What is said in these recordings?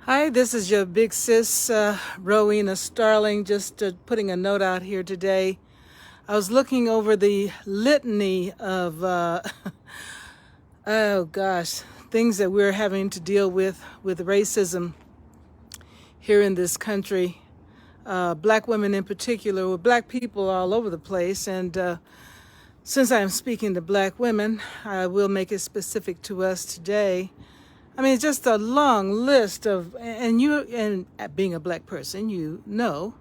Hi, this is your big sis, Rowena Starling, just putting a note out here today. I was looking over the litany of, oh gosh, things that we're having to deal with racism here in this country. Black women in particular, with black people all over the place. And since I'm speaking to black women, I will make it specific to us today. I mean, just a long list of, and being a black person, you know,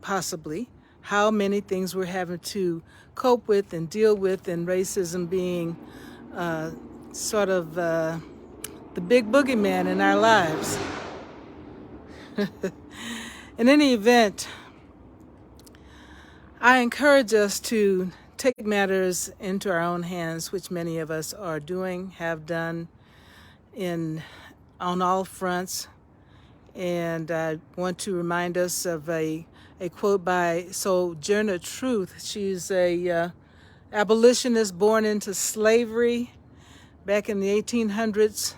possibly how many things we're having to cope with and deal with, and racism being sort of the big boogeyman in our lives. In any event, I encourage us to take matters into our own hands, which many of us are doing, have done, on all fronts. And I want to remind us of a quote by Sojourner Truth. She's a abolitionist born into slavery back in the 1800s.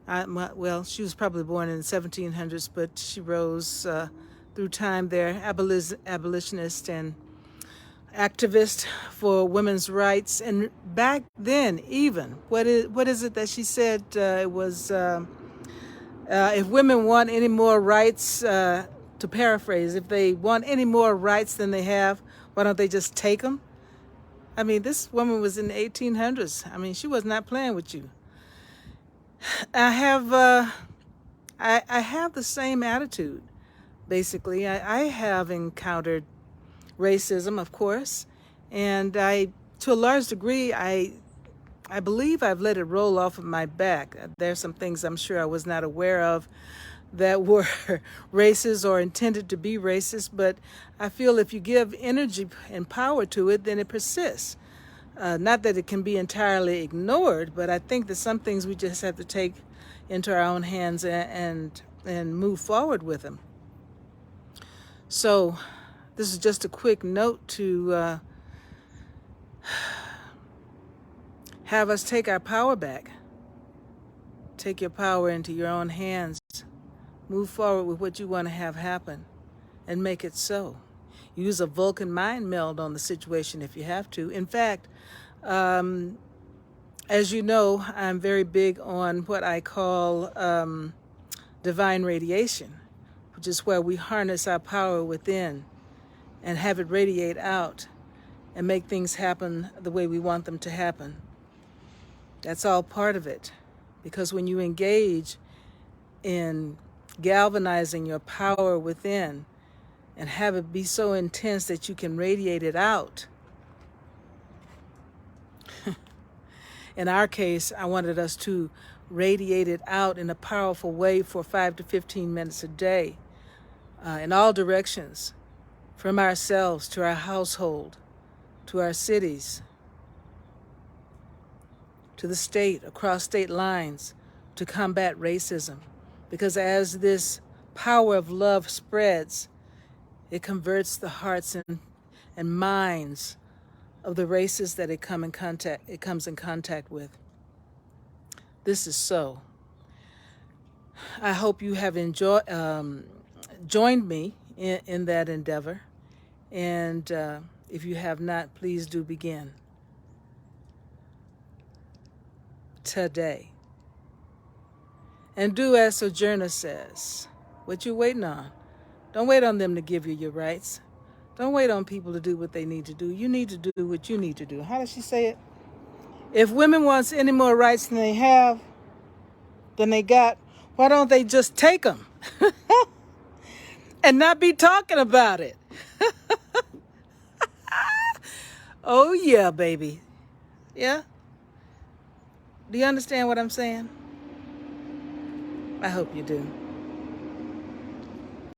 Well, she was probably born in the 1700s, but she rose through time there, abolitionist and activist for women's rights. And back then, even, what is it that she said? It was, if women want any more rights, to paraphrase, if they want any more rights than they have, why don't they just take them? I mean, this woman was in the 1800s. I mean, she was not playing with you. I have the same attitude, basically. I have encountered racism, of course, and to a large degree, I believe I've let it roll off of my back. There's some things I'm sure I was not aware of that were racist or intended to be racist, but I feel if you give energy and power to it, then it persists. Not that it can be entirely ignored, but I think that some things we just have to take into our own hands and move forward with them. So this is just a quick note to have us take our power back. Take your power into your own hands. Move forward with what you want to have happen and make it so. Use a Vulcan mind meld on the situation if you have to. In fact, as you know, I'm very big on what I call divine radiation, which is where we harness our power within and have it radiate out and make things happen the way we want them to happen. That's all part of it. Because when you engage in galvanizing your power within and have it be so intense that you can radiate it out. In our case, I wanted us to radiate it out in a powerful way for 5 to 15 minutes a day, in all directions, from ourselves to our household, to our cities, to the state, across state lines, to combat racism. Because as this power of love spreads, it converts the hearts and minds of the races that it comes in contact with. This is so. I hope you have joined me in that endeavor. And if you have not, please do begin today. And do as Sojourner says. What you waiting on? Don't wait on them to give you your rights. Don't wait on people to do what they need to do. You need to do what you need to do. How does she say it? If women wants any more rights than they got, why don't they just take them? And not be talking about it. Oh yeah, baby. Yeah? Do you understand what I'm saying? I hope you do.